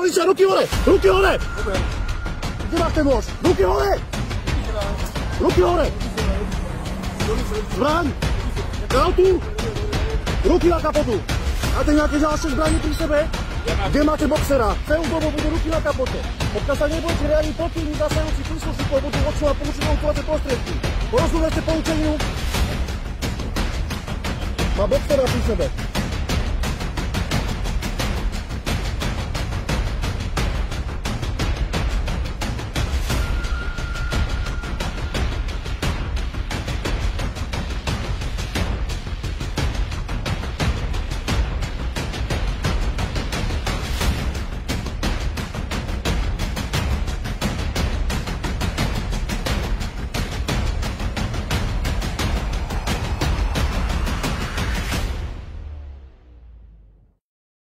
Policia, ruky hore! Ruky hore! Kde máš ten nôž? Ruky hore! Ruky hore! Zbraň! Dal tu! Ruky na kapotu! Máte nejaké ďalšie zbranie pri sebe? Kde máte boxera? Celú dobu budú ruky na kapote. Pokiaľ sa nebojte riadni protivník zasajúci príslušníkov budú odsúvať použiť otvárate prostriedky. Porozumejte poučeniu? Má boxera pri sebe.